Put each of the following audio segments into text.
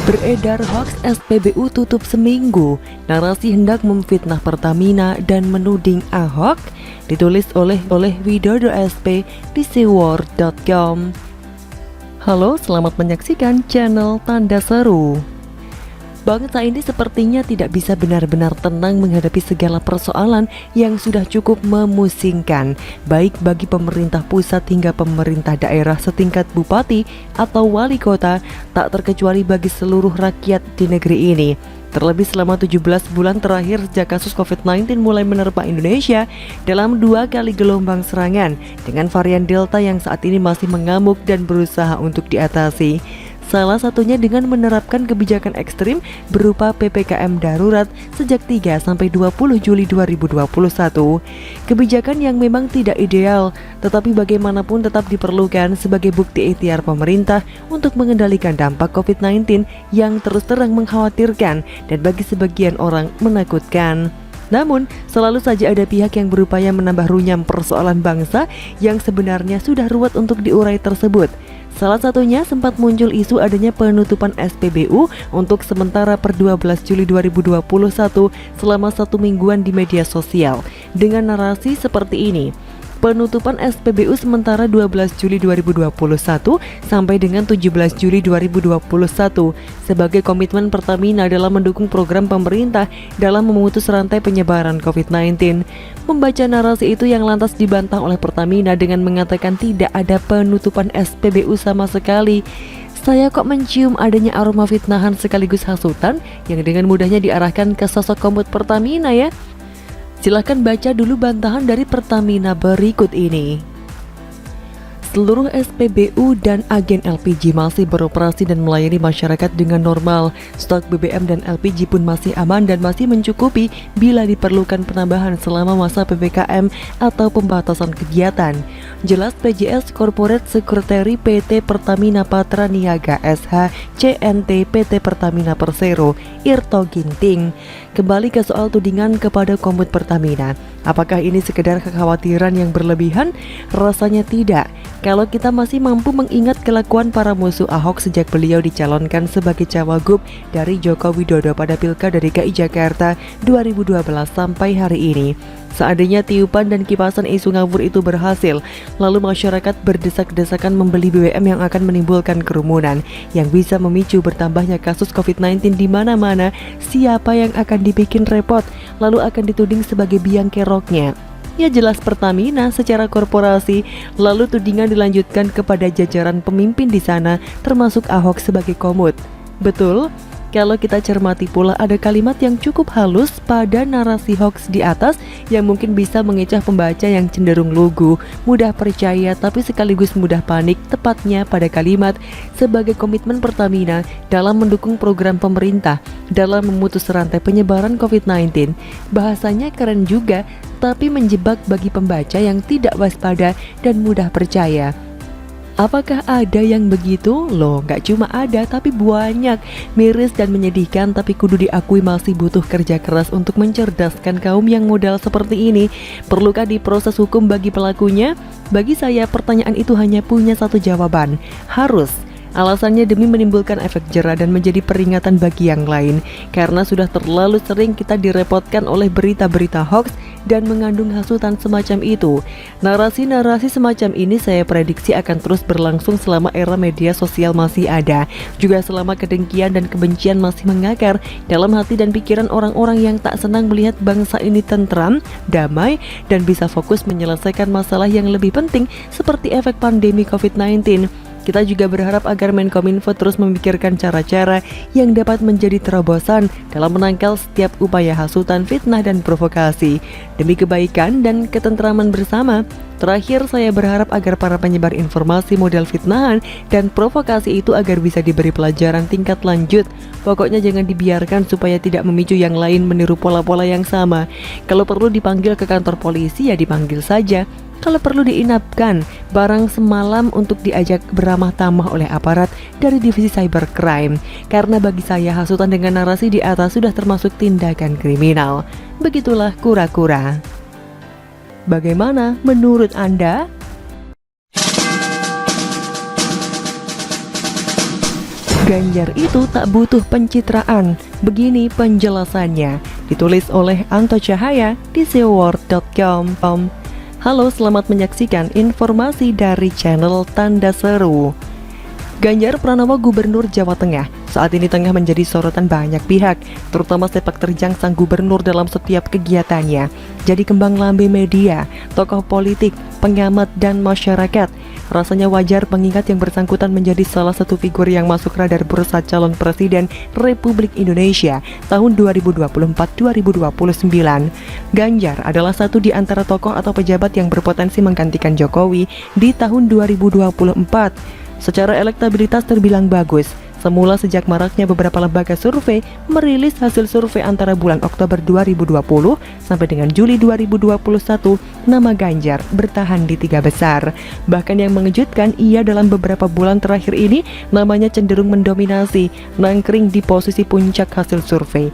Beredar hoaks SPBU tutup seminggu, narasi hendak memfitnah Pertamina dan menuding Ahok, ditulis oleh Widodo SP di seaword.com. Halo, selamat menyaksikan channel Tanda Seru. Bangsa ini sepertinya tidak bisa benar-benar tenang menghadapi segala persoalan yang sudah cukup memusingkan, baik bagi pemerintah pusat hingga pemerintah daerah setingkat bupati atau wali kota, tak terkecuali bagi seluruh rakyat di negeri ini. Terlebih selama 17 bulan terakhir sejak kasus COVID-19 mulai menerpa Indonesia dalam 2 kali gelombang serangan dengan varian Delta yang saat ini masih mengamuk dan berusaha untuk diatasi. Salah satunya dengan menerapkan kebijakan ekstrim berupa PPKM darurat sejak 3-20 Juli 2021. Kebijakan yang memang tidak ideal, tetapi bagaimanapun tetap diperlukan sebagai bukti ikhtiar pemerintah untuk mengendalikan dampak COVID-19 yang terus terang mengkhawatirkan dan bagi sebagian orang menakutkan. Namun, selalu saja ada pihak yang berupaya menambah runyam persoalan bangsa yang sebenarnya sudah ruwet untuk diurai tersebut. Salah satunya sempat muncul isu adanya penutupan SPBU untuk sementara per 12 Juli 2021 selama 1 mingguan di media sosial dengan narasi seperti ini. Penutupan SPBU sementara 12 Juli 2021 sampai dengan 17 Juli 2021 sebagai komitmen Pertamina dalam mendukung program pemerintah dalam memutus rantai penyebaran COVID-19. Membaca narasi itu yang lantas dibantah oleh Pertamina dengan mengatakan tidak ada penutupan SPBU sama sekali. Saya kok mencium adanya aroma fitnahan sekaligus hasutan yang dengan mudahnya diarahkan ke sosok komut Pertamina ya. Silahkan baca dulu bantahan dari Pertamina berikut ini. Seluruh SPBU dan agen LPG masih beroperasi dan melayani masyarakat dengan normal. Stok BBM dan LPG pun masih aman dan masih mencukupi bila diperlukan penambahan selama masa PPKM atau pembatasan kegiatan. Jelas PJS Corporate Secretary PT Pertamina Patra Niaga SH CNT PT Pertamina Persero Irto Ginting. Kembali ke soal tudingan kepada komut Pertamina. Apakah ini sekedar kekhawatiran yang berlebihan? Rasanya tidak. Kalau kita masih mampu mengingat kelakuan para musuh Ahok sejak beliau dicalonkan sebagai cawagup dari Joko Widodo pada Pilkada DKI Jakarta 2012 sampai hari ini. Seandainya tiupan dan kipasan isu ngawur itu berhasil, lalu masyarakat berdesak-desakan membeli BBM yang akan menimbulkan kerumunan, yang bisa memicu bertambahnya kasus COVID-19 di mana-mana, siapa yang akan dibikin repot, lalu akan dituding sebagai biang keroknya? Ya jelas Pertamina secara korporasi, lalu tudingan dilanjutkan kepada jajaran pemimpin di sana, termasuk Ahok sebagai komut. Betul? Kalau kita cermati pula ada kalimat yang cukup halus pada narasi hoax di atas yang mungkin bisa mengecoh pembaca yang cenderung lugu, mudah percaya tapi sekaligus mudah panik, tepatnya pada kalimat sebagai komitmen Pertamina dalam mendukung program pemerintah dalam memutus rantai penyebaran COVID-19. Bahasanya keren juga, tapi menjebak bagi pembaca yang tidak waspada dan mudah percaya. Apakah ada yang begitu? Loh, gak cuma ada tapi banyak. Miris dan menyedihkan tapi kudu diakui masih butuh kerja keras untuk mencerdaskan kaum yang modal seperti ini. Perlukah diproses hukum bagi pelakunya? Bagi saya pertanyaan itu hanya punya satu jawaban. Harus. Alasannya demi menimbulkan efek jera dan menjadi peringatan bagi yang lain. Karena sudah terlalu sering kita direpotkan oleh berita-berita hoax dan mengandung hasutan semacam itu. Narasi-narasi semacam ini saya prediksi akan terus berlangsung selama era media sosial masih ada. Juga selama kedengkian dan kebencian masih mengakar dalam hati dan pikiran orang-orang yang tak senang melihat bangsa ini tentram, damai, dan bisa fokus menyelesaikan masalah yang lebih penting seperti efek pandemi COVID-19. Kita juga berharap agar Menkominfo terus memikirkan cara-cara yang dapat menjadi terobosan dalam menangkal setiap upaya hasutan, fitnah, dan provokasi demi kebaikan dan ketentraman bersama. Terakhir, saya berharap agar para penyebar informasi model fitnahan dan provokasi itu agar bisa diberi pelajaran tingkat lanjut. Pokoknya jangan dibiarkan supaya tidak memicu yang lain meniru pola-pola yang sama. Kalau perlu dipanggil ke kantor polisi ya dipanggil saja. Kalau perlu diinapkan barang semalam untuk diajak beramah tamah oleh aparat dari divisi cybercrime. Karena bagi saya hasutan dengan narasi di atas sudah termasuk tindakan kriminal. Begitulah kura-kura. Bagaimana menurut Anda? Ganjar itu tak butuh pencitraan. Begini penjelasannya, ditulis oleh Anto Cahaya di seworld.com. Halo, selamat menyaksikan informasi dari channel Tanda Seru. Ganjar Pranowo Gubernur Jawa Tengah saat ini tengah menjadi sorotan banyak pihak, terutama sepak terjang sang gubernur dalam setiap kegiatannya. Jadi kembang lambe media, tokoh politik, pengamat, dan masyarakat. Rasanya wajar mengingat yang bersangkutan menjadi salah satu figur yang masuk radar bursa calon presiden Republik Indonesia tahun 2024-2029. Ganjar adalah satu di antara tokoh atau pejabat yang berpotensi menggantikan Jokowi di tahun 2024. Secara elektabilitas terbilang bagus. Semula sejak maraknya beberapa lembaga survei merilis hasil survei antara bulan Oktober 2020 sampai dengan Juli 2021, nama Ganjar bertahan di 3 besar. Bahkan yang mengejutkan, ia dalam beberapa bulan terakhir ini namanya cenderung mendominasi, nangkring di posisi puncak hasil survei.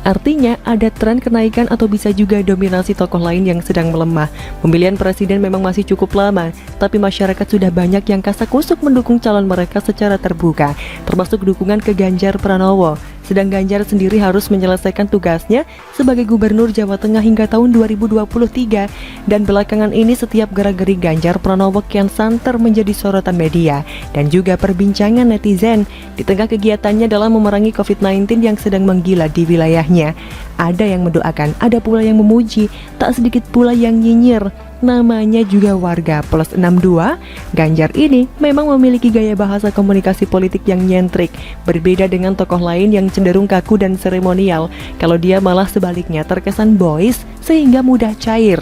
Artinya ada tren kenaikan atau bisa juga dominasi tokoh lain yang sedang melemah. Pemilihan presiden memang masih cukup lama, tapi masyarakat sudah banyak yang kasak-kusuk mendukung calon mereka secara terbuka, termasuk dukungan ke Ganjar Pranowo. Sedang Ganjar sendiri harus menyelesaikan tugasnya sebagai Gubernur Jawa Tengah hingga tahun 2023. Dan belakangan ini setiap gerak-gerik Ganjar Pranowo kian santer menjadi sorotan media dan juga perbincangan netizen di tengah kegiatannya dalam memerangi COVID-19 yang sedang menggila di wilayahnya. Ada yang mendoakan, ada pula yang memuji, tak sedikit pula yang nyinyir. Namanya juga warga plus 62. Ganjar ini memang memiliki gaya bahasa komunikasi politik yang nyentrik, berbeda dengan tokoh lain yang cenderung kaku dan seremonial. Kalau dia malah sebaliknya terkesan boys sehingga mudah cair.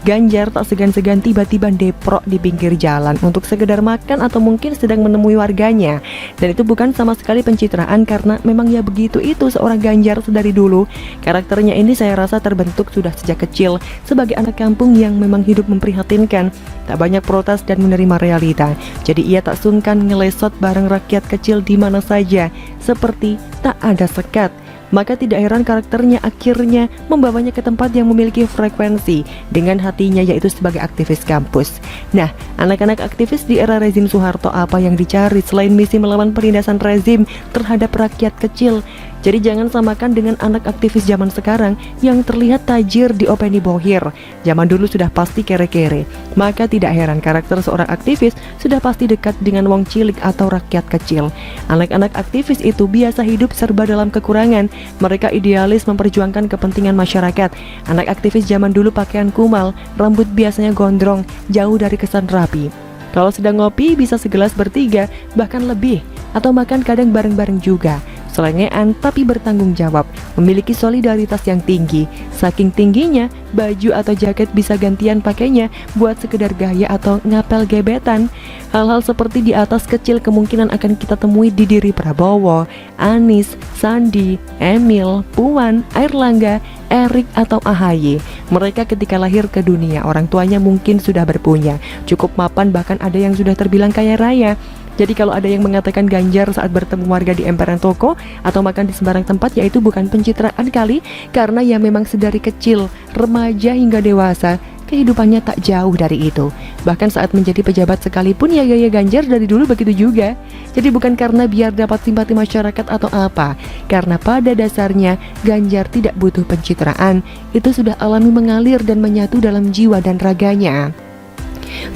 Ganjar tak segan-segan tiba-tiba deprok di pinggir jalan untuk sekedar makan atau mungkin sedang menemui warganya. Dan itu bukan sama sekali pencitraan, karena memang ya begitu itu seorang Ganjar sedari dulu. Karakternya ini saya rasa terbentuk sudah sejak kecil sebagai anak kampung yang memang hidup memprihatinkan, tak banyak protes dan menerima realita. Jadi ia tak sungkan ngelesot bareng rakyat kecil di mana saja, seperti tak ada sekat. Maka tidak heran karakternya akhirnya membawanya ke tempat yang memiliki frekuensi dengan hatinya, yaitu sebagai aktivis kampus. Nah, anak-anak aktivis di era rezim Soeharto apa yang dicari selain misi melawan penindasan rezim terhadap rakyat kecil? Jadi jangan samakan dengan anak aktivis zaman sekarang yang terlihat tajir diopeni bohir. Zaman dulu sudah pasti kere-kere. Maka tidak heran karakter seorang aktivis sudah pasti dekat dengan wong cilik atau rakyat kecil. Anak-anak aktivis itu biasa hidup serba dalam kekurangan. Mereka idealis memperjuangkan kepentingan masyarakat. Anak aktivis zaman dulu pakaian kumal, rambut biasanya gondrong, jauh dari kesan rapi. Kalau sedang ngopi bisa segelas bertiga, bahkan lebih, atau makan kadang bareng-bareng juga. Selengean tapi bertanggung jawab, memiliki solidaritas yang tinggi. Saking tingginya, baju atau jaket bisa gantian pakainya buat sekedar gaya atau ngapel gebetan. Hal-hal seperti di atas kecil kemungkinan akan kita temui di diri Prabowo, Anies, Sandi, Emil, Puan, Airlangga, Erik atau AHY. Mereka ketika lahir ke dunia, orang tuanya mungkin sudah berpunya, cukup mapan, bahkan ada yang sudah terbilang kaya raya. Jadi kalau ada yang mengatakan Ganjar saat bertemu warga di emperan toko atau makan di sembarang tempat, yaitu bukan pencitraan kali, karena ya memang sedari kecil, remaja hingga dewasa, kehidupannya tak jauh dari itu. Bahkan saat menjadi pejabat sekalipun ya gaya Ganjar dari dulu begitu juga. Jadi bukan karena biar dapat simpati masyarakat atau apa, karena pada dasarnya Ganjar tidak butuh pencitraan. Itu sudah alami mengalir dan menyatu dalam jiwa dan raganya.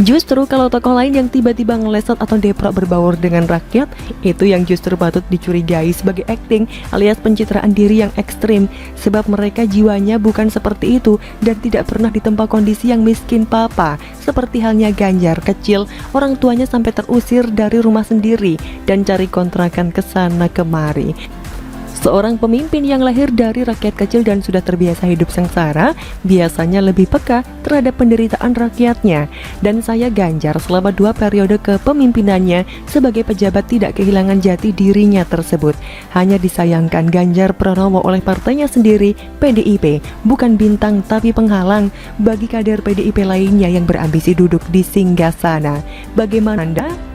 Justru kalau tokoh lain yang tiba-tiba ngelesot atau deprok berbaur dengan rakyat, itu yang justru patut dicurigai sebagai acting alias pencitraan diri yang ekstrim. Sebab mereka jiwanya bukan seperti itu dan tidak pernah ditempa kondisi yang miskin papa. Seperti halnya Ganjar kecil, orang tuanya sampai terusir dari rumah sendiri dan cari kontrakan ke sana kemari. Seorang pemimpin yang lahir dari rakyat kecil dan sudah terbiasa hidup sengsara biasanya lebih peka terhadap penderitaan rakyatnya. Dan saya Ganjar selama 2 periode kepemimpinannya sebagai pejabat tidak kehilangan jati dirinya tersebut. Hanya disayangkan Ganjar Pranowo oleh partainya sendiri, PDIP, bukan bintang tapi penghalang bagi kader PDIP lainnya yang berambisi duduk di singgasana. Bagaimana Anda?